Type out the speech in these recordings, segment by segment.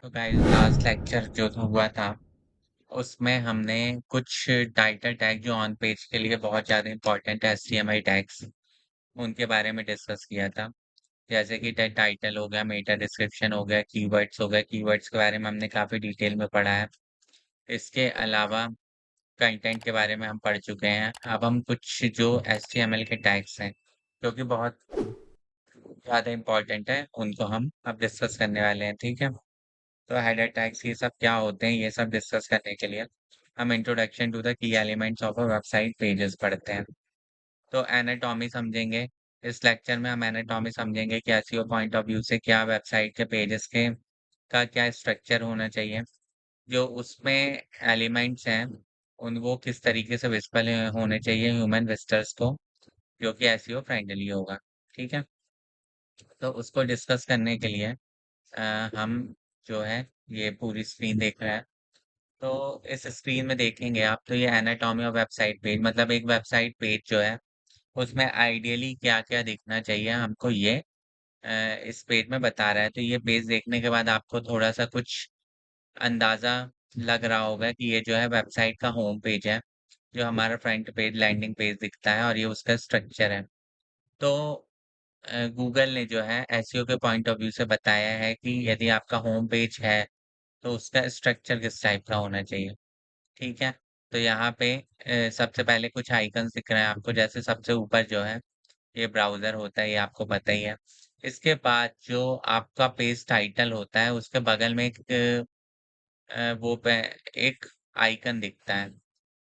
तो guys last lecture जो हुआ था उसमें हमने कुछ टाइटल टैग जो ऑन पेज के लिए बहुत ज़्यादा इंपॉर्टेंट है एचटीएमएल टैग्स उनके बारे में डिस्कस किया था। जैसे कि टाइटल हो गया, मेटा डिस्क्रिप्शन हो गया, कीवर्ड्स हो गया। कीवर्ड्स के बारे में हमने काफ़ी डिटेल में पढ़ा है। इसके अलावा कंटेंट के बारे में हम पढ़ चुके हैं। अब हम कुछ जो एचटीएमएल के टैग्स हैं जो कि बहुत ज़्यादा इंपॉर्टेंट है उनको हम अब डिस्कस करने वाले हैं। ठीक है, तो हेडर टैग्स ये सब क्या होते हैं ये सब डिस्कस करने के लिए हम introduction to the key elements of a website pages पढ़ते हैं। तो एनाटॉमी समझेंगे। इस लेक्चर में हम एनाटॉमी समझेंगे कि एसईओ पॉइंट ऑफ व्यू से क्या वेबसाइट के पेजेस के का क्या स्ट्रक्चर होना चाहिए, जो उसमें एलिमेंट्स हैं उन वो किस तरीके से विजिबल होने चाहिए ह्यूमन विजिटर्स को, जो कि एसईओ फ्रेंडली होगा। ठीक है, तो उसको डिस्कस करने के लिए हम जो है ये पूरी स्क्रीन देख रहे हैं। तो इस स्क्रीन में देखेंगे आप तो ये एनाटॉमी ऑफ वेबसाइट पेज मतलब एक वेबसाइट पेज जो है उसमें आइडियली क्या-क्या दिखना चाहिए हमको ये इस पेज में बता रहा है। तो ये पेज देखने के बाद आपको थोड़ा-सा कुछ अंदाज़ा लग रहा होगा कि ये जो है वेबसाइट का होम पेज है, जो हमारा फ्रंट पेज लैंडिंग पेज दिखता है और ये उसका स्ट्रक्चर है। तो गूगल ने जो है एसईओ के पॉइंट ऑफ व्यू से बताया है कि यदि आपका होम पेज है, तो उसका स्ट्रक्चर किस टाइप का होना चाहिए। ठीक है, तो यहाँ पे सबसे पहले कुछ आइकन्स दिख रहे हैं आपको, जैसे सबसे ऊपर जो है ये ब्राउज़र होता है, ये आपको पता ही है। इसके बाद जो आपका पेज टाइटल होता है, उसके बगल में एक वो पे एक आइकन दिखता है।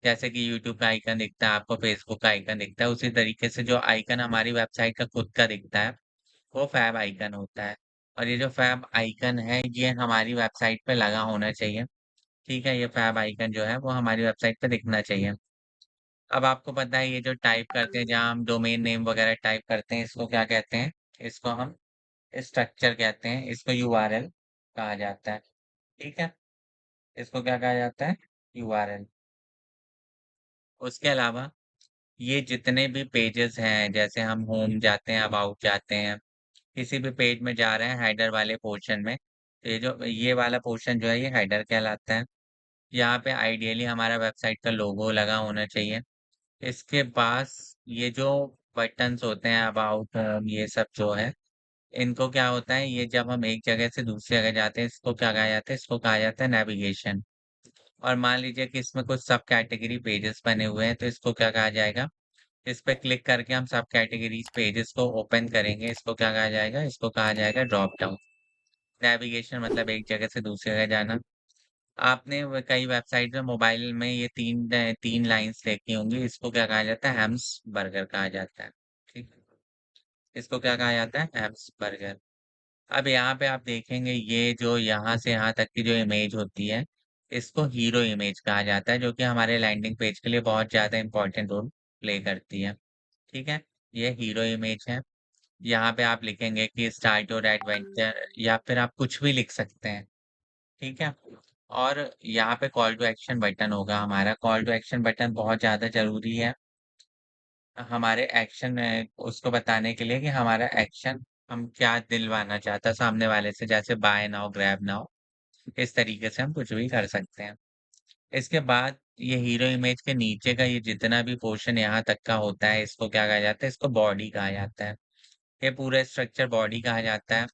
जैसे कि यूट्यूब का आइकन दिखता है, आपको फेसबुक का आइकन दिखता है, उसी तरीके से जो आइकन हमारी वेबसाइट का खुद का दिखता है, वो फैब आइकन होता है। और ये जो फैब आइकन है, ये हमारी वेबसाइट पे लगा होना चाहिए। ठीक है, ये फैब आइकन जो है वो हमारी वेबसाइट पे दिखना चाहिए। अब आपको पता है ये जो टाइप करते हैं जहाँ हम डोमेन नेम वगैरह टाइप करते हैं इसको क्या कहते हैं? इसको हम स्ट्रक्चर कहते हैं, इसको यूआरएल कहा जाता है। ठीक है, इसको क्या कहा जाता है? यूआरएल। उसके अलावा ये जितने भी पेजेस हैं जैसे हम होम जाते हैं, अबाउट जाते हैं, किसी भी पेज में जा रहे हैं हेडर वाले पोर्शन में, तो ये वाला पोर्शन जो है ये हेडर कहलाता है। यहाँ पे आइडियली हमारा वेबसाइट का लोगो लगा होना चाहिए। इसके पास ये जो बटन्स होते हैं अबाउट होम ये सब जो है, इनको क्या होता है ये जब हम एक जगह से दूसरी जगह जाते हैं इसको क्या कहा जाता है? इसको कहा जाता है नेविगेशन। और मान लीजिए कि इसमें कुछ सब कैटेगरी पेजेस बने हुए हैं तो इसको क्या कहा जाएगा? इस पे क्लिक करके हम सब कैटेगरीज पेजेस को ओपन करेंगे, इसको क्या कहा जाएगा? इसको कहा जाएगा ड्रॉप डाउन। नेविगेशन मतलब एक जगह से दूसरी जगह जाना। आपने कई वेबसाइट में मोबाइल में ये 3 लाइन्स देखी होंगी, इसको क्या कहा जाता है? हैम्स बर्गर कहा जाता है। ठीक है, इसको क्या कहा जाता है? Hams burger. अब यहाँ पे आप देखेंगे ये जो यहाँ से यहाँ तक की जो इमेज होती है, इसको हीरो इमेज कहा जाता है, जो कि हमारे लैंडिंग पेज के लिए बहुत ज़्यादा इम्पोर्टेंट रोल प्ले करती है। ठीक है, ये हीरो इमेज है। यहाँ पे आप लिखेंगे कि स्टार्ट योर एडवेंचर या फिर आप कुछ भी लिख सकते हैं। ठीक है, और यहाँ पे कॉल टू एक्शन बटन होगा हमारा। कॉल टू एक्शन बटन बहुत ज़्यादा ज़रूरी है हमारे एक्शन उसको बताने के लिए कि हमारा एक्शन हम क्या दिलवाना चाहता है सामने वाले से, जैसे बाय नाउ, ग्रैब नाउ, इस तरीके से हम कुछ भी कर सकते हैं। इसके बाद ये हीरो इमेज के नीचे का ये जितना भी पोर्शन यहाँ तक का होता है, इसको क्या कहा जाता है? इसको बॉडी कहा जाता है। ये पूरा स्ट्रक्चर बॉडी कहा जाता है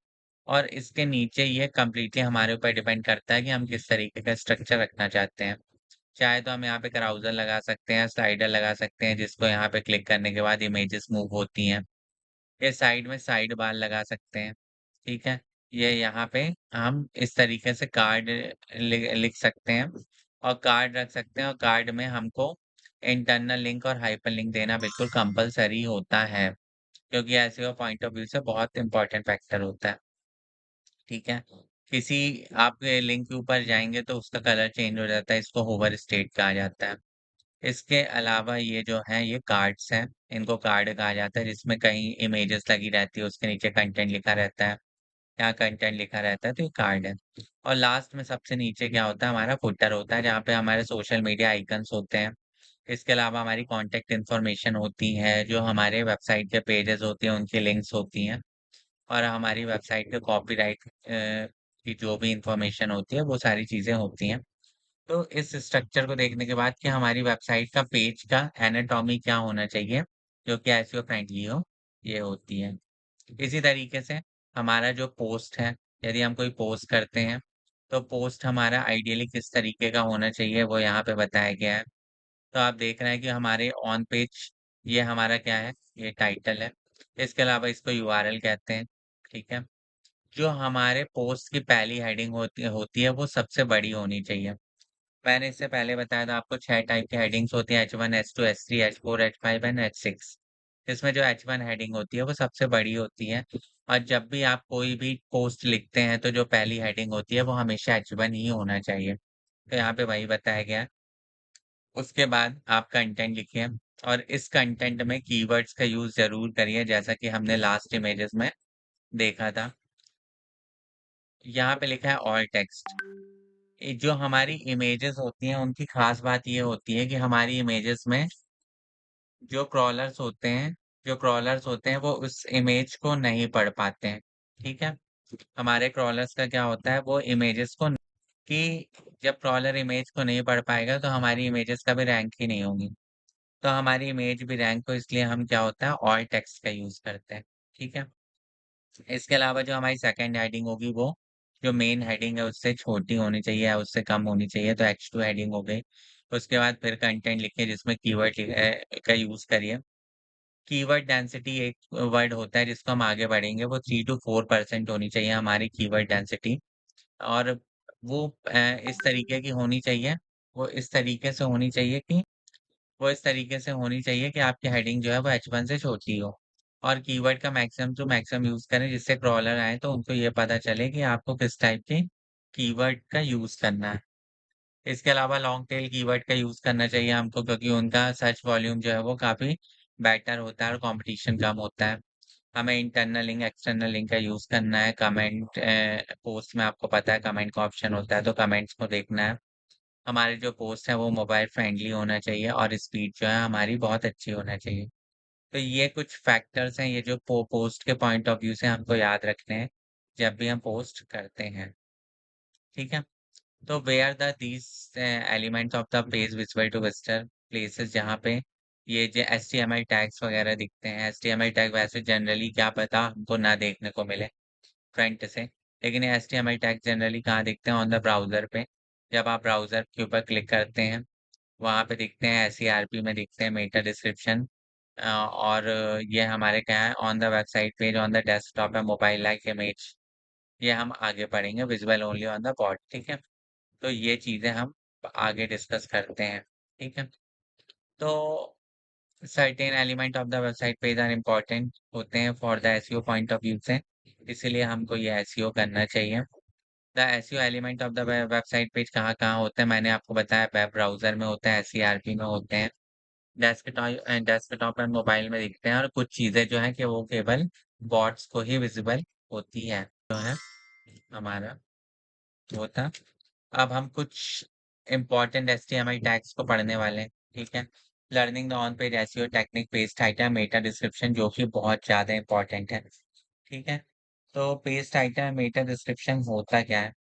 और इसके नीचे ये कंप्लीटली हमारे ऊपर डिपेंड करता है कि हम किस तरीके का स्ट्रक्चर रखना चाहते हैं। चाहे तो हम यहाँ पे क्राउज़र लगा सकते हैं, स्लाइडर लगा सकते हैं, जिसको यहाँ पे क्लिक करने के बाद इमेजेस मूव होती हैं। ये साइड में साइड बार लगा सकते हैं, ठीक है? ये यहाँ पे हम इस तरीके से कार्ड लिख सकते हैं और कार्ड रख सकते हैं और कार्ड में हमको इंटरनल लिंक और हाइपरलिंक देना बिल्कुल कंपल्सरी होता है, क्योंकि एसईओ पॉइंट ऑफ व्यू से बहुत इंपॉर्टेंट फैक्टर होता है, ठीक है? किसी आप लिंक के ऊपर जाएँगे तो उसका कलर चेंज हो जाता है, इसको होवर स्टेट कहा जाता है। इसके अलावा ये जो हैं ये कार्ड्स हैं, इनको कार्ड कहा जाता है जिसमें कहीं इमेजेस लगी रहती है, उसके नीचे कंटेंट लिखा रहता है। यहाँ कंटेंट लिखा रहता है तो ये कार्ड है। और लास्ट में सबसे नीचे क्या होता है? हमारा फुटर होता है जहाँ पे हमारे सोशल मीडिया आइकन्स होते हैं। इसके अलावा हमारी कॉन्टैक्ट इन्फॉर्मेशन होती है, जो हमारे वेबसाइट के पेजेज़ होती हैं उनकी लिंक्स होती हैं और हमारी वेबसाइट के कॉपीराइट की जो भी इंफॉर्मेशन होती है, वो सारी चीज़ें होती हैं। तो इस स्ट्रक्चर को देखने के बाद कि हमारी वेबसाइट का पेज का एनाटॉमी क्या होना चाहिए, जो कि एसईओ फ्रेंडली हो, ये होती है। इसी तरीके से हमारा जो पोस्ट है, यदि हम कोई पोस्ट करते हैं, तो पोस्ट हमारा आइडियली किस तरीके का होना चाहिए, वो यहाँ पे बताया गया है। तो आप देख रहे हैं कि हमारे ऑन पेज ये हमारा क्या है, ये टाइटल है। इसके अलावा इसको यूआरएल कहते हैं, ठीक है? जो हमारे पोस्ट की पहली हेडिंग होती होती है, वो सबसे बड़ी होनी चाहिए। मैंने इससे पहले बताया था आपको 6 टाइप की हेडिंग्स होती हैं H1, H2, H3, H4, H5 and H6। इसमें जो H1 हेडिंग होती है वो सबसे बड़ी होती है और जब भी आप कोई भी पोस्ट लिखते हैं तो जो पहली हेडिंग होती है वो हमेशा H1 ही होना चाहिए। तो यहाँ पे वही बताया गया है। उसके बाद आप कंटेंट लिखिए और इस कंटेंट में कीवर्ड्स का यूज़ ज़रूर करिए जैसा कि हमने लास्ट इमेजेस में देखा था। यहाँ पे लिखा है ऑल टेक्स्ट। जो हमारी इमेजेस होती हैं उनकी खास बात ये होती है कि हमारी इमेजेस में जो क्रॉलर्स होते हैं वो उस इमेज को नहीं पढ़ पाते हैं, ठीक है? हमारे क्रॉलर्स का क्या होता है वो इमेजेस को कि जब क्रॉलर इमेज को नहीं पढ़ पाएगा तो हमारी इमेजेस कभी रैंक ही नहीं होंगी। तो हमारी इमेज भी रैंक हो इसलिए हम क्या होता है ऑल टेक्स्ट का यूज़ करते हैं, ठीक है? इसके अलावा जो हमारी सेकंड हेडिंग होगी वो जो मेन हेडिंग है उससे छोटी होनी चाहिए या उससे कम होनी चाहिए तो H2 हेडिंग हो गई। उसके बाद फिर कंटेंट लिखिए जिसमें कीवर्ड का यूज़ करिए। कीवर्ड डेंसिटी एक वर्ड होता है जिसको हम आगे बढ़ेंगे वो 3 टू 4% होनी चाहिए हमारी कीवर्ड डेंसिटी और वो इस तरीके की होनी चाहिए वो इस तरीके से होनी चाहिए कि वो इस तरीके से होनी चाहिए कि आपकी हेडिंग जो है वो H1 से छोटी हो और कीवर्ड का मैक्सिमम टू मैक्सिमम यूज़ करें जिससे क्रॉलर आए तो उनको ये पता चले कि आपको किस टाइप के कीवर्ड का यूज़ करना है। इसके अलावा लॉन्ग टेल कीवर्ड का यूज़ करना चाहिए हमको क्योंकि उनका सर्च वॉल्यूम जो है वो काफ़ी बेटर होता है और कॉम्पिटिशन कम होता है। हमें इंटरनल लिंक, एक्सटर्नल लिंक का यूज़ करना है, कमेंट पोस्ट में आपको पता है कमेंट का ऑप्शन होता है तो कमेंट्स को देखना है। हमारे जो पोस्ट है वो मोबाइल फ्रेंडली होना चाहिए और स्पीड जो है हमारी बहुत अच्छी होना चाहिए। तो ये कुछ फैक्टर्स हैं ये जो पोस्ट के पॉइंट ऑफ व्यू से हमको याद रखने हैं, जब भी हम पोस्ट करते हैं, ठीक है? तो where the these elements of the page visible to visitor places जहाँ पे ये जो एचटीएमएल टैग्स वगैरह दिखते हैं, एचटीएमएल टैग वैसे जनरली क्या पता हमको ना देखने को मिले फ्रंट से, लेकिन ये एचटीएमएल टैग जनरली कहाँ दिखते हैं ऑन द ब्राउज़र पे। जब आप ब्राउज़र के ऊपर क्लिक करते हैं वहाँ पे दिखते हैं एसईआरपी में दिखते हैं मेटा डिस्क्रिप्शन और ये हमारे क्या है on the website page on the desktop है मोबाइल लाइक इमेज ये हम आगे पढ़ेंगे visible only on the bot ठीक है तो ये चीजें हम आगे डिस्कस करते हैं ठीक है तो certain element of the website page are important होते हैं for the SEO point of view से इसीलिए हमको ये एसईओ करना चाहिए the SEO element of the website page कहाँ-कहाँ होते हैं मैंने आपको बताया वेब ब्राउज़र में होते हैं, एसईआरपी में होते हैं, डेस्कटॉप एंड मोबाइल में दिखते हैं और कुछ चीज़ें जो हैं कि वो केवल बॉट्स को ही विज़िबल होती है, जो है हमारा वो था। अब हम कुछ इम्पोर्टेंट एचटीएमएल टैग्स को पढ़ने वाले हैं, ठीक है? Learning the on page SEO technique page title Meta description जो कि बहुत ज़्यादा इम्पोर्टेंट है, ठीक है? तो पेज टाइटल मेटा डिस्क्रिप्शन होता क्या है?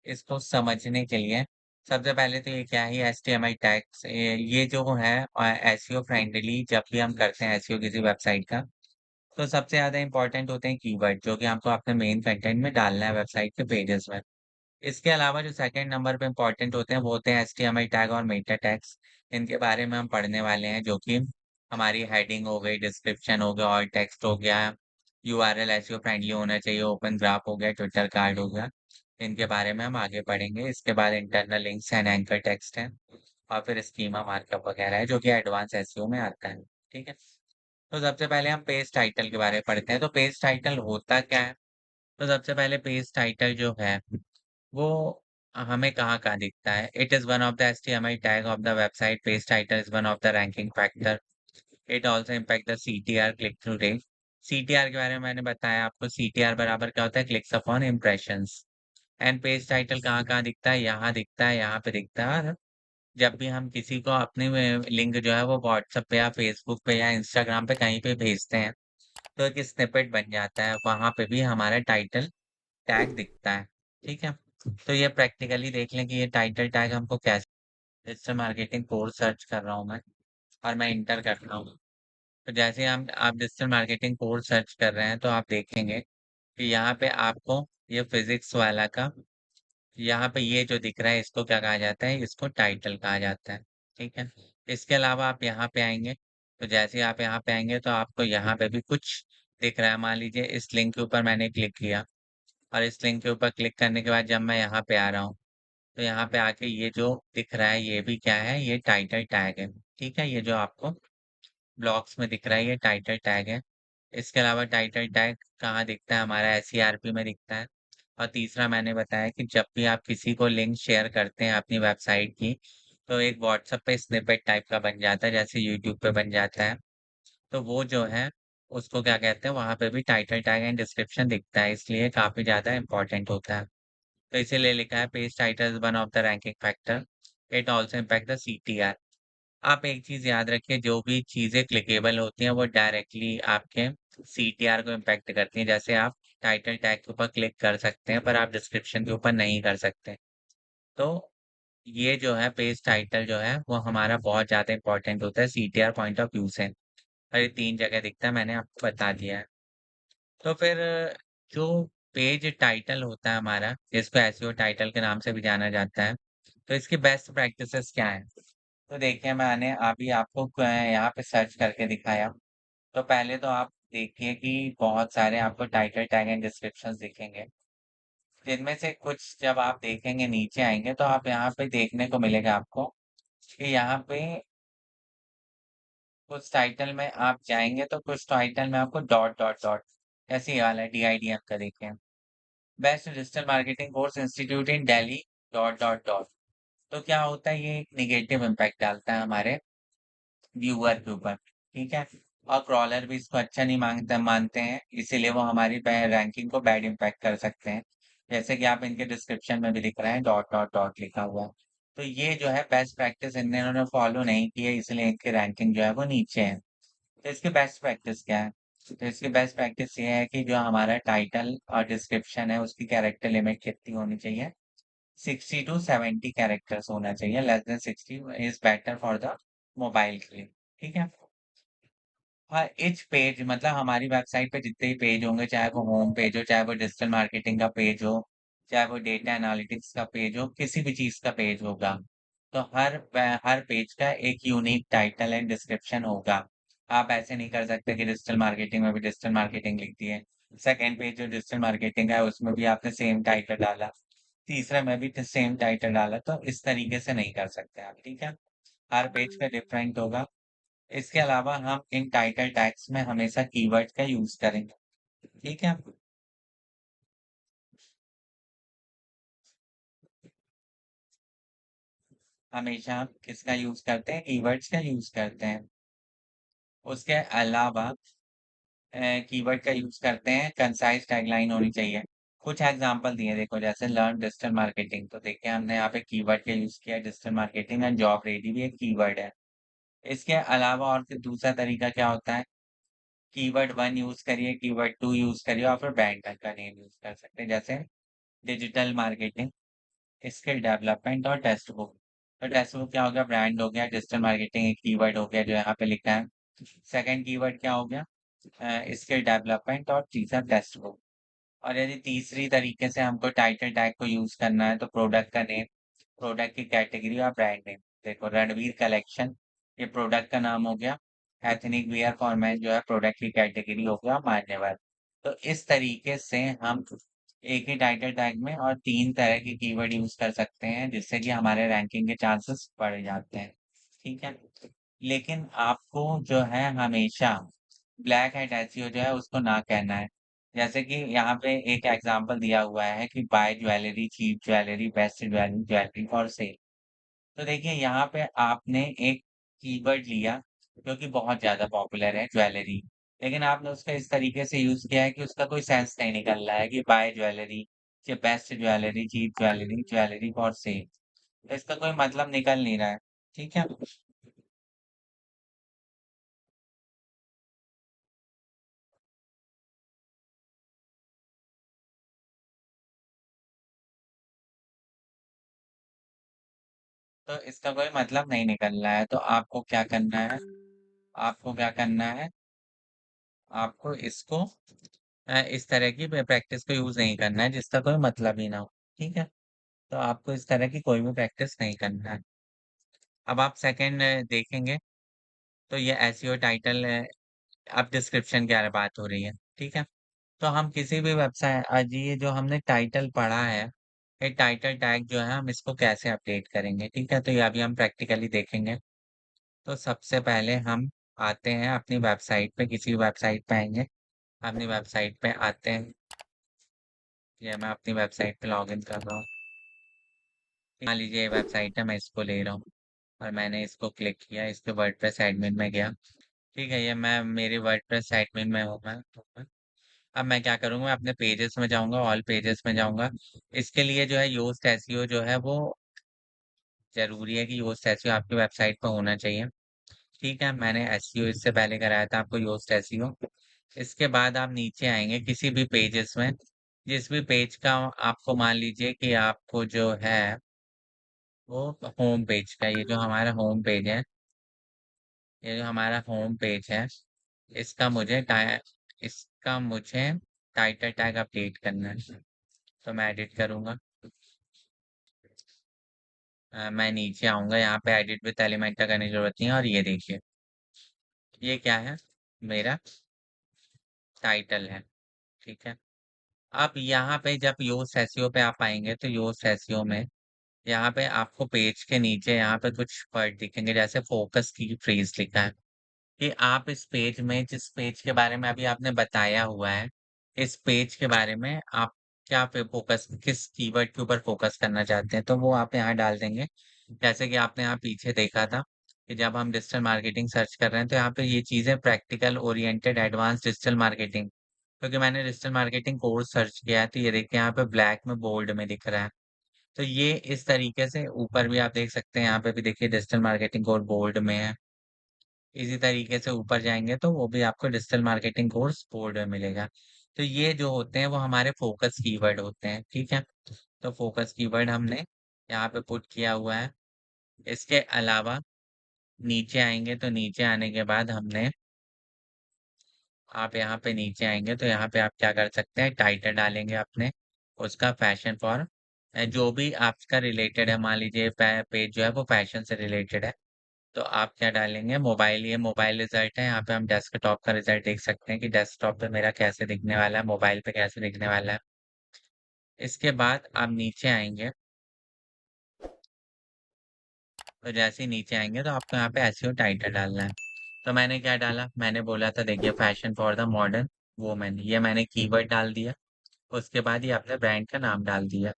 इसको समझने के लिए सबसे पहले तो ये क्या है एचटीएमएल टैग्स ये जो है एसईओ फ्रेंडली जब भी हम करते हैं एसईओ किसी वेबसाइट का तो सबसे ज़्यादा इम्पोर्टेंट होते हैं कीवर्ड जो कि आपको अपने मेन कंटेंट में डालना है वेबसाइट के पेजेस में। इसके अलावा जो सेकंड नंबर पे इम्पोर्टेंट होते हैं वो होते हैं एचटीएमएल टैग और मेटा टैग्स। इनके बारे में हम पढ़ने वाले हैं जो कि हमारी हेडिंग हो गई, डिस्क्रिप्शन हो गया और टेक्स्ट हो गया, यूआरएल एसईओ फ्रेंडली होना चाहिए, ओपन ग्राफ हो गया, ट्विटर कार्ड हो गया। इनके बारे में हम आगे पढ़ेंगे। इसके बाद internal links and anchor text है और फिर स्कीमा मार्कअप वगैरह है जो कि एडवांस एसईओ में आता है। ठीक है? तो सबसे पहले हम पेज टाइटल के बारे में पढ़ते हैं। तो पेज टाइटल होता क्या है? तो सबसे पहले पेज टाइटल जो है वो हमें कहाँ-कहाँ दिखता है? It is one of the HTML tag of the website page title is one of the ranking factor. It also impact the CTR click through rate. CTR के बारे में मैंने बताया आपको सीटीआर बराबर क्या होता है? Clicks upon impressions. And page title कहाँ-कहाँ दिखता है? यहाँ दिखता है, यहाँ पे दिखता है और जब भी हम किसी को अपनी लिंक जो है वो व्हाट्सएप पे या फेसबुक पे या इंस्टाग्राम पे कहीं पे भेजते हैं, तो एक स्निपेट बन जाता है, वहाँ पे भी हमारा टाइटल टैग दिखता है। ठीक है? तो ये प्रैक्टिकली देख लें कि ये टाइटल टैग हमको कैसे डिजिटल मार्केटिंग कोर्स सर्च कर रहा हूँ मैं और मैं इंटर कर रहा हूँ। तो जैसे हम आप डिजिटल मार्केटिंग कोर्स सर्च कर रहे हैं तो आप देखेंगे कि यहाँ पे आपको ये फिज़िक्स वाला का यहाँ पे ये जो दिख रहा है इसको क्या कहा जाता है? इसको टाइटल कहा जाता है, ठीक है? इसके अलावा आप यहाँ पे आएँगे, तो जैसे ही आप यहाँ पे आएँगे तो आपको यहाँ पे भी कुछ दिख रहा है। मान लीजिए इस लिंक के ऊपर मैंने क्लिक किया और इस लिंक के ऊपर क्लिक करने के बाद जब मैं यहाँ पे आ रहा हूँ, तो यहाँ पे आके ये जो दिख रहा है ये भी क्या है? ये टाइटल टैग है, ठीक है? ये जो आपको ब्लॉक्स में दिख रहा है ये टाइटल टैग है। इसके अलावा टाइटल टैग कहाँ दिखता है? हमारा एसईआरपी में दिखता है। और तीसरा मैंने बताया कि जब भी आप किसी को लिंक शेयर करते हैं अपनी वेबसाइट की, तो एक व्हाट्सएप पे स्निपेट टाइप का बन जाता है, जैसे यूट्यूब पे बन जाता है। तो वो जो है, उसको क्या कहते हैं, वहाँ पे भी टाइटल टैग एंड डिस्क्रिप्शन दिखता है, इसलिए काफ़ी ज़्यादा इम्पोर्टेंट होता है। तो इसीलिए लिखा है page title is one of the ranking factor. It also impact the CTR. आप एक चीज़ याद रखिए, जो भी चीज़ें क्लिकेबल होती हैं, वो डायरेक्टली आपके सीटीआर को इम्पैक्ट करती हैं। जैसे आप टाइटल टैग के ऊपर क्लिक कर सकते हैं, पर आप डिस्क्रिप्शन के ऊपर नहीं कर सकते। तो ये जो है पेज टाइटल जो है, वो हमारा बहुत ज़्यादा इम्पोर्टेंट होता है सीटीआर पॉइंट ऑफ व्यू से। और ये 3 जगह दिखता है, मैंने आपको बता दिया है। तो फिर जो पेज टाइटल होता है हमारा, जिसको एसईओ टाइटल के नाम से भी जाना जाता है, तो इसकी बेस्ट प्रैक्टिसेज़ क्या हैं? तो देखिए मैंने अभी आपको यहाँ पे सर्च करके दिखाया। तो पहले तो आप देखिए कि बहुत सारे आपको टाइटल टैग एंड डिस्क्रिप्शंस दिखेंगे। जिनमें से कुछ जब आप देखेंगे नीचे आएँगे तो आप यहाँ पे देखने को मिलेगा आपको कि यहाँ पे कुछ टाइटल में आप जाएँगे तो कुछ टाइटल में आपको डॉट, डॉट, डॉट ऐसे ये वाला है डीआईडीएम का देखिए। Best digital marketing course institute इन दिल्ली डॉट, डॉट, डॉट। तो क्या होता है ये एक नेगेटिव इम्पैक्ट डालता है हमारे व्यूअर के ऊपर, ठीक है? और क्रॉलर भी इसको अच्छा नहीं मानते हैं, इसीलिए वो हमारी रैंकिंग को बैड इम्पैक्ट कर सकते हैं। जैसे कि आप इनके डिस्क्रिप्शन में भी दिख रहा है डॉट डॉट डॉट लिखा हुआ है। तो ये जो है बेस्ट प्रैक्टिस इन्होंने फॉलो नहीं की है, इसलिए इनकी रैंकिंग जो है वो नीचे है। तो इसकी बेस्ट प्रैक्टिस क्या है? तो इसकी बेस्ट प्रैक्टिस ये है कि जो हमारा टाइटल और डिस्क्रिप्शन है उसकी कैरेक्टर लिमिट कितनी होनी चाहिए? 60 टू 70 कैरेक्टर्स होना चाहिए, less than 60 is better for the mobile click, ठीक है? हाँ, ईच पेज मतलब हमारी वेबसाइट पे जितने भी पेज होंगे, चाहे वो होम पेज हो, चाहे वो डिजिटल मार्केटिंग का पेज हो, चाहे वो डेटा एनालिटिक्स का पेज हो, किसी भी चीज़ का पेज होगा, तो हर पेज का एक यूनिक टाइटल एंड डिस्क्रिप्शन होगा। आप ऐसे नहीं कर सकते कि डिजिटल मार्केटिंग में भी डिजिटल मार्केटिंग लिख दिए। सेकंड पेज जो डिजिटल मार्केटिंग है, उसमें भी आपने सेम टाइटल डाला। तीसरे में भी सेम टाइटल डाला, तो इस तरीके से नहीं कर सकते आप, ठीक है? हर पेज पे डिफरेंट होगा। इसके अलावा हम इन टाइटल टैग्स में हमेशा कीवर्ड का यूज़ करेंगे, ठीक है? हमेशा हम किसका यूज़ करते हैं? कीवर्ड्स का यूज़ करते हैं। उसके अलावा कीवर्ड का यूज़ करते हैं, कंसाइज़ टैगलाइन होनी चाहिए। कुछ एग्ज़ाम्पल दिए देखो जैसे लर्न डिजिटल मार्केटिंग तो देखिए हमने यहाँ पे कीवर्ड का यूज़ किया है digital marketing and job ready भी एक कीवर्ड है। इसके अलावा और फिर दूसरा तरीका क्या होता है? कीवर्ड 1 यूज़ करिए, कीवर्ड 2 यूज़ करिए और फिर ब्रांड का नेम यूज़ कर सकते हैं। जैसे डिजिटल मार्केटिंग स्किल डेवलपमेंट और टेक्स्ट बुक। तो टेक्स्ट बुक क्या हो गया? ब्रांड हो गया, डिजिटल मार्केटिंग एक कीवर्ड हो गया जो यहाँ पे लिखा है। सेकंड कीवर्ड क्या हो गया? स्किल डेवलपमेंट और तीसरा टेक्स्ट बुक। और यदि तीसरी तरीके से हमको टाइटल टैग को यूज़ करना है तो प्रोडक्ट का नेम, प्रोडक्ट की कैटेगरी और ब्रांड नेम। देखो रणवीर कलेक्शन ये प्रोडक्ट का नाम हो गया, एथनिक वियर फॉर मेन जो है प्रोडक्ट की कैटेगरी हो गया, मान्यवर। तो इस तरीके से हम एक ही टाइटल टैग में और 3 तरह के कीवर्ड यूज़ कर सकते हैं जिससे कि हमारे रैंकिंग के चांसेस बढ़ जाते हैं, ठीक है? लेकिन आपको जो है हमेशा ब्लैक हैट एसईओ जो है उसको ना कहना है। जैसे कि यहाँ पे एक एग्ज़ाम्पल दिया हुआ है कि buy jewellery, cheap jewellery, best jewellery, jewellery for sale. तो देखिए यहाँ पे आपने एक कीवर्ड लिया जो कि बहुत ज़्यादा पॉपुलर है ज्वेलरी। लेकिन आपने उसका इस तरीके से यूज़ किया है कि उसका कोई सेंस नहीं निकल रहा है कि बाय ज्वेलरी, या best jewellery, cheap jewellery, jewellery for sale. तो इसका कोई मतलब निकल नहीं रहा है। ठीक है? तो इसका कोई मतलब नहीं निकल रहा है। तो आपको क्या करना है, आपको क्या करना है, आपको इसको इस तरह की प्रैक्टिस को यूज नहीं करना है जिसका कोई मतलब ही ना हो। ठीक है, तो आपको इस तरह की कोई भी प्रैक्टिस नहीं करना है। अब आप सेकंड देखेंगे तो ये एसईओ टाइटल है। अब डिस्क्रिप्शन की बात हो रही है। ठीक है, तो हम किसी भी वेबसाइट, आज ये जो हमने टाइटल पढ़ा है, ये टाइटल टैग जो है हम इसको कैसे अपडेट करेंगे। ठीक है, तो ये अभी हम प्रैक्टिकली देखेंगे। तो सबसे पहले हम आते हैं अपनी वेबसाइट पे, किसी वेबसाइट पे आएंगे, अपनी वेबसाइट पे आते हैं। ये मैं अपनी वेबसाइट पे लॉगिन कर रहा हूँ। मान लीजिए ये वेबसाइट है, मैं इसको ले रहा हूँ और मैंने इसको क्लिक किया, इसके वर्डप्रेस एडमिन में गया। ठीक है, ये मैं मेरे वर्डप्रेस एडमिन में हूँ मैं। अब मैं क्या करूँगा, मैं अपने पेजेस में जाऊँगा, ऑल पेजेस में जाऊँगा। इसके लिए जो है योस्ट एसईओ जो है वो ज़रूरी है कि योस्ट एसईओ आपकी वेबसाइट पर होना चाहिए। ठीक है, मैंने एसईओ इससे पहले कराया था आपको, योस्ट एसईओ। इसके बाद आप नीचे आएँगे किसी भी पेजेस में, जिस भी पेज का आपको मान लीजिए कि आपको जो है वो होम पेज का, ये जो हमारा होम पेज है, ये जो हमारा होम पेज है, इसका मुझे इसका मुझे टाइटल टैग अपडेट करना है। तो मैं एडिट करूँगा। मैं नीचे आऊँगा, यहाँ पे एडिट विद एलिमेंटा करने की जरूरत नहीं है। और ये देखिए, ये क्या है, मेरा टाइटल है। ठीक है, अब यहाँ पे जब योस्ट एसईओ पे आप आएंगे तो योस्ट एसईओ में यहाँ पे आपको पेज के नीचे यहाँ पे कुछ वर्ड दिखेंगे, जैसे फोकस की फ्रेज लिखा है कि आप इस पेज में, जिस पेज के बारे में अभी आपने बताया हुआ है, इस पेज के बारे में आप क्या पे फोकस, किस कीवर्ड के ऊपर फोकस करना चाहते हैं, तो वो आप यहाँ डाल देंगे। जैसे कि आपने यहाँ पीछे देखा था कि जब हम डिजिटल मार्केटिंग सर्च कर रहे हैं तो यहाँ पे ये चीजें practical oriented advance digital marketing, क्योंकि मैंने डिजिटल मार्केटिंग कोर्स सर्च किया है तो ये देखिए यहाँ पे ब्लैक में बोल्ड में दिख रहा है। तो ये इस तरीके से ऊपर भी आप देख सकते हैं, यहाँ पे भी देखिए डिजिटल मार्केटिंग कोर्स बोल्ड में है। इसी तरीके से ऊपर जाएंगे तो वो भी आपको डिजिटल मार्केटिंग कोर्स बोर्ड में मिलेगा। तो ये जो होते हैं वो हमारे फोकस कीवर्ड होते हैं। ठीक है, तो फोकस कीवर्ड हमने यहाँ पे पुट किया हुआ है। इसके अलावा नीचे आएंगे तो नीचे आने के बाद हमने, आप यहाँ पे नीचे आएंगे तो यहाँ पे आप क्या कर सकते हैं, टाइटल डालेंगे अपने, उसका फैशन फॉर, जो भी आपका रिलेटेड है, मान लीजिए पेज जो है वो फैशन से रिलेटेड है, तो आप क्या डालेंगे, मोबाइल, ये मोबाइल रिजल्ट है। यहाँ पे हम डेस्कटॉप का रिजल्ट देख सकते हैं कि डेस्कटॉप पे मेरा कैसे दिखने वाला है, मोबाइल पे कैसे दिखने वाला है। इसके बाद आप नीचे आएंगे, तो जैसे ही नीचे आएंगे तो आपको यहाँ पे एसईओ टाइटल डालना है। तो मैंने क्या डाला, मैंने बोला था देखिए fashion for the modern women, ये मैंने कीवर्ड डाल दिया। उसके बाद ये अपने ब्रांड का नाम डाल दिया।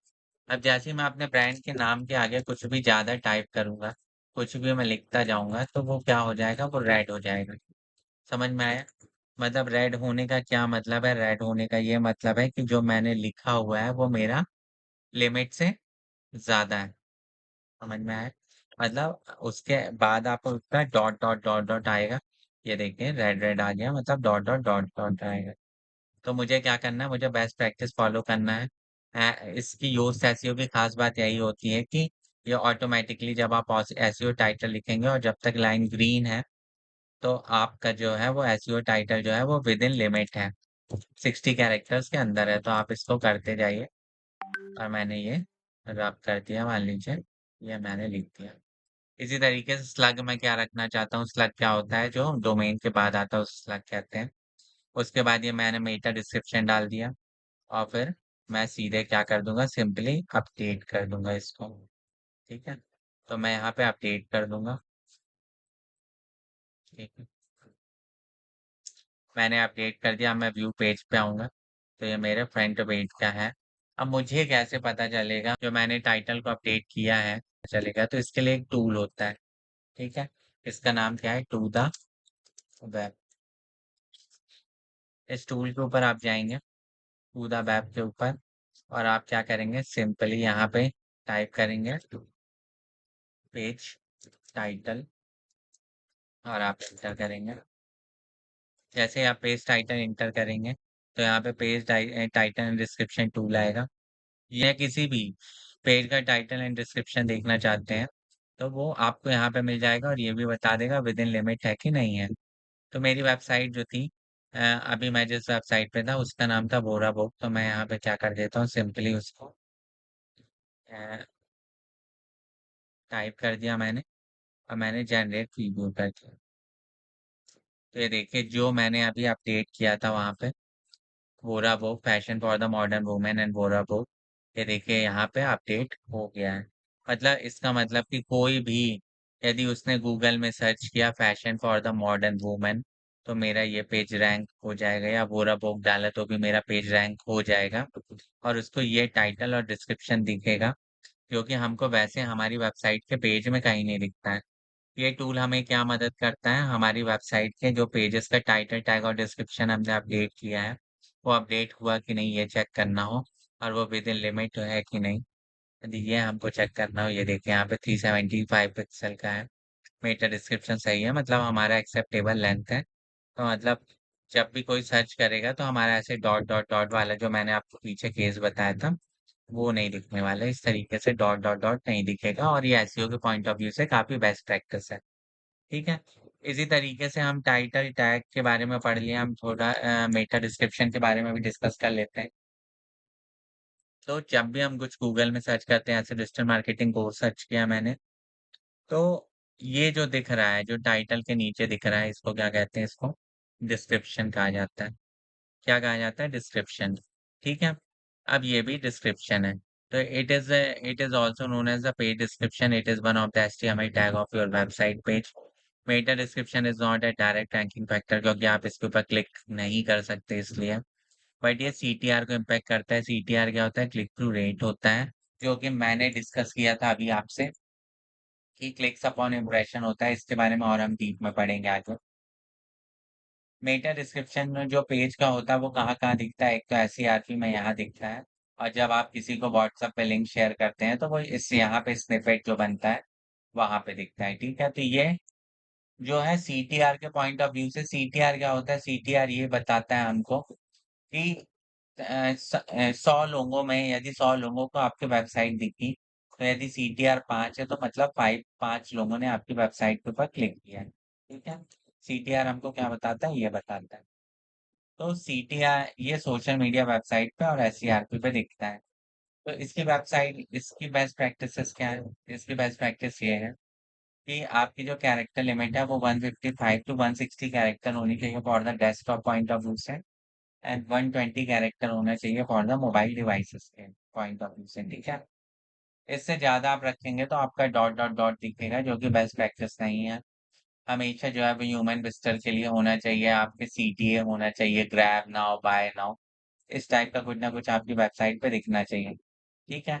अब जैसे ही मैं अपने ब्रांड के नाम के आगे कुछ भी ज्यादा टाइप करूंगा, कुछ भी मैं लिखता जाऊंगा, तो वो क्या हो जाएगा, वो रेड हो जाएगा। समझ में आया? मतलब रेड होने का क्या मतलब है, रेड होने का ये मतलब है कि जो मैंने लिखा हुआ है वो मेरा लिमिट से ज्यादा है। समझ में आया? मतलब उसके बाद आपको उसका डॉट डॉट डॉट डॉट आएगा। ये देखिए रेड रेड आ गया, मतलब डॉट डॉट डॉट डॉट आएगा। तो मुझे क्या करना है, मुझे बेस्ट प्रैक्टिस फॉलो करना है। इसकी यूज एसईओ की खास बात यही होती है कि ये ऑटोमेटिकली जब आप एसईओ टाइटल लिखेंगे और जब तक लाइन ग्रीन है, तो आपका जो है वो एसईओ टाइटल जो है वो विद इन लिमिट है, 60 कैरेक्टर्स के अंदर है। तो आप इसको करते जाइए। और मैंने ये रब कर दिया, मान लीजिए ये मैंने लिख दिया। इसी तरीके से स्लग मैं क्या रखना चाहता हूँ, स्लग क्या होता है, जो डोमेन के बाद आता है उस स्लग कहते हैं। उसके बाद ये मैंने मेटा डिस्क्रिप्शन डाल दिया। और फिर मैं सीधे क्या कर दूंगा, सिंपली अपडेट कर दूंगा इसको। ठीक है, तो मैं यहाँ पे अपडेट कर दूंगा। ठीक है, मैंने अपडेट कर दिया। मैं व्यू पेज पे आऊंगा तो ये मेरे फ्रंट पेज का है। अब मुझे कैसे पता चलेगा जो मैंने टाइटल को अपडेट किया है चलेगा, तो इसके लिए एक टूल होता है। ठीक है, इसका नाम क्या है, टू द वेब। इस टूल के ऊपर आप जाएंगे, टू द वेब के ऊपर, और आप क्या करेंगे, सिंपली यहाँ पे टाइप करेंगे पेज टाइटल, और आप एंटर करेंगे। जैसे आप पेज टाइटल एंटर करेंगे तो यहाँ पे page title and description tool आएगा। यह किसी भी पेज का टाइटल एंड डिस्क्रिप्शन देखना चाहते हैं तो वो आपको यहाँ पे मिल जाएगा और ये भी बता देगा विद इन लिमिट है कि नहीं है। तो मेरी वेबसाइट जो थी अभी मैं जिस वेबसाइट पे था उसका नाम था बोरा बुक। तो मैं यहाँ पे क्या कर देता हूँ, सिंपली उसको टाइप कर दिया मैंने और मैंने जनरेट प्रीव्यू कर दिया। तो ये देखिए जो मैंने अभी अपडेट किया था वहाँ पे, Bora book fashion for the modern women and Bora book, ये देखिए यहाँ पे अपडेट हो गया है। मतलब इसका मतलब कि कोई भी यदि उसने गूगल में सर्च किया fashion for the modern women, तो मेरा ये पेज रैंक हो जाएगा, या बोरा बुक डाला तो भी मेरा पेज रैंक हो जाएगा और उसको ये टाइटल और डिस्क्रिप्शन दिखेगा, क्योंकि हमको वैसे हमारी वेबसाइट के पेज में कहीं नहीं दिखता है। ये टूल हमें क्या मदद करता है, हमारी वेबसाइट के जो पेजेस का टाइटल टैग और डिस्क्रिप्शन हमने अपडेट किया है वो अपडेट हुआ कि नहीं ये चेक करना हो, और वो विद इन लिमिट है कि नहीं, यदि ये हमको चेक करना हो, ये देखिए यहाँ पे 375 पिक्सल का है। मेटा डिस्क्रिप्शन सही है, मतलब हमारा एक्सेप्टेबल लेंथ है। तो मतलब जब भी कोई सर्च करेगा तो हमारा ऐसे डॉट डॉट डॉट वाला जो मैंने आपको पीछे केस बताया था वो नहीं दिखने वाला है। इस तरीके से डॉट डॉट डॉट नहीं दिखेगा, और ये एसईओ के पॉइंट ऑफ व्यू से काफी बेस्ट प्रैक्टिस है। ठीक है। इसी तरीके से हम टाइटल टैग के बारे में पढ़ लिया, हम थोड़ा मेटा डिस्क्रिप्शन के बारे में भी डिस्कस कर लेते हैं। तो जब भी हम कुछ गूगल में सर्च करते हैं, ऐसे डिजिटल मार्केटिंग कोर्स सर्च किया मैंने, तो ये जो दिख रहा है, जो टाइटल के नीचे दिख रहा है, इसको क्या कहते हैं, इसको डिस्क्रिप्शन कहा जाता है। क्या कहा जाता है, डिस्क्रिप्शन। ठीक है। अब ये भी डिस्क्रिप्शन है। तो it is also known as the page description. It is one of the HTML tag of your website page. Meta description is not a direct ranking factor, क्योंकि आप इसके ऊपर क्लिक नहीं कर सकते इसलिए। बट ये सीटीआर को इम्पेक्ट करता है। सीटीआर क्या होता है, क्लिक थ्रू रेट होता है, जो कि मैंने डिस्कस किया था अभी आपसे कि क्लिक्स अपॉन इम्प्रेशन होता है। इसके बारे में और हम डीप में पढ़ेंगे आगे। मेटा डिस्क्रिप्शन में जो पेज का होता है वो कहाँ कहाँ दिखता है, एक तो एसईआरपी में यहाँ दिखता है, और जब आप किसी को व्हाट्सएप पे लिंक शेयर करते हैं तो वो इस यहाँ पे स्निपेट जो बनता है वहां पे दिखता है। ठीक है। तो ये जो है सीटीआर के पॉइंट ऑफ व्यू से, सीटीआर क्या होता है, सीटीआर ये बताता है हमको कि 100 लोगों में यदि 100 लोगों को आपकी वेबसाइट दिखी, तो यदि सीटीआर 5 है तो मतलब 5 लोगों ने आपकी वेबसाइट के ऊपर क्लिक किया है। ठीक है। सीटीआर हमको क्या बताता है, ये बताता है। तो सीटीआर ये सोशल मीडिया वेबसाइट पे और एसईआरपी पे दिखता है। तो इसकी बेस्ट प्रैक्टिसेस क्या है, इसकी बेस्ट प्रैक्टिस ये है कि आपकी जो कैरेक्टर लिमिट है वो 155 टू 160 कैरेक्टर होनी चाहिए for the desktop point of view से, एंड 120 कैरेक्टर होना चाहिए फॉर द मोबाइल डिवाइसेस के पॉइंट ऑफ व्यू से। ठीक है। इससे ज्यादा आप रखेंगे तो आपका डॉट डॉट डॉट दिखेगा, जो कि बेस्ट प्रैक्टिस नहीं है। हमेशा जो है वो ह्यूमन विजिटर के लिए होना चाहिए, आपके सीटीए होना चाहिए, ग्रैब नाउ बाय नाउ, इस टाइप का कुछ ना कुछ आपकी वेबसाइट पे दिखना चाहिए। ठीक है।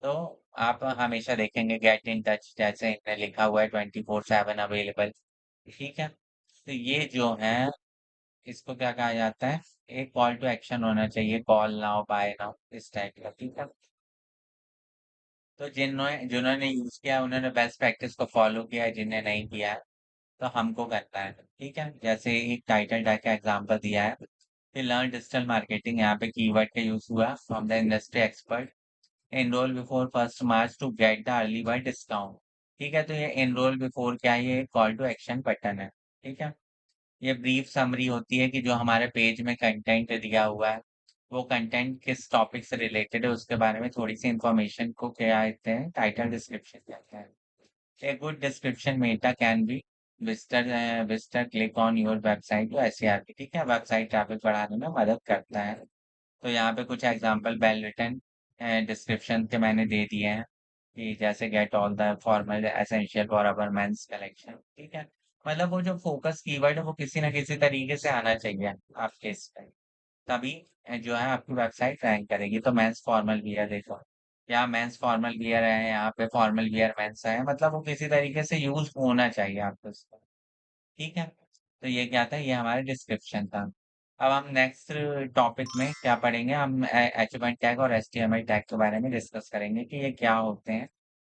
तो आप हमेशा देखेंगे गेट इन टच जैसे इनमें लिखा हुआ है 24/7 अवेलेबल। ठीक है। तो ये जो है इसको क्या कहा जाता है, एक कॉल टू एक्शन होना चाहिए, कॉल नाउ बाय नाउ, इस टाइप का। ठीक है। तो जिन्होंने जिन्होंने यूज किया उन्होंने बेस्ट प्रैक्टिस को फॉलो किया है, जिन्हें नहीं किया है तो हमको करना है। ठीक है। जैसे एक टाइटल टैग का एग्जांपल दिया है कि लर्न डिजिटल मार्केटिंग, यहाँ पे कीवर्ड का यूज हुआ from the industry expert. Enrol before 1 March to get the early bird discount. ठीक है। तो ये एनरोल बिफोर क्या है, ये कॉल टू एक्शन बटन है। ठीक है। ये ब्रीफ समरी होती है कि जो हमारे पेज में कंटेंट दिया हुआ है वो कंटेंट किस टॉपिक से रिलेटेड है, उसके बारे में थोड़ी सी इंफॉर्मेशन को क्या कहते हैं, टाइटल डिस्क्रिप्शन कहते हैं। A good description meta can be visitor click on your website to SERP। ठीक है। वेबसाइट ट्रैफिक बढ़ाने में मदद करता है। तो यहाँ पे कुछ एग्जांपल वेल रिटन डिस्क्रिप्शन के मैंने दे दिए हैं कि जैसे get all the formal essential for our men's collection. ठीक है। मतलब वो जो फोकस कीवर्ड है वो किसी ना किसी तरीके से आना चाहिए आपके इस पे, तभी जो है आपकी वेबसाइट रैंक करेगी। तो मेंस फॉर्मल वियर देखो, यहाँ मेंस फॉर्मल वियर है, यहाँ पे फॉर्मल वियर मेंस है, मतलब वो किसी तरीके से यूज होना चाहिए आपको इसका। ठीक है। तो ये क्या था, ये हमारा डिस्क्रिप्शन था। अब हम नेक्स्ट टॉपिक में क्या पढ़ेंगे, हम एचटीएमएल टैग और एचटीएमएल टैग के बारे में डिस्कस करेंगे कि ये क्या होते हैं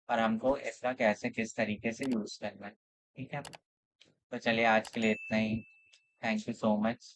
और हमको इसका कैसे किस तरीके से यूज करना है। ठीक है। तो चलिए आज के लिए इतना ही। Thank you so much.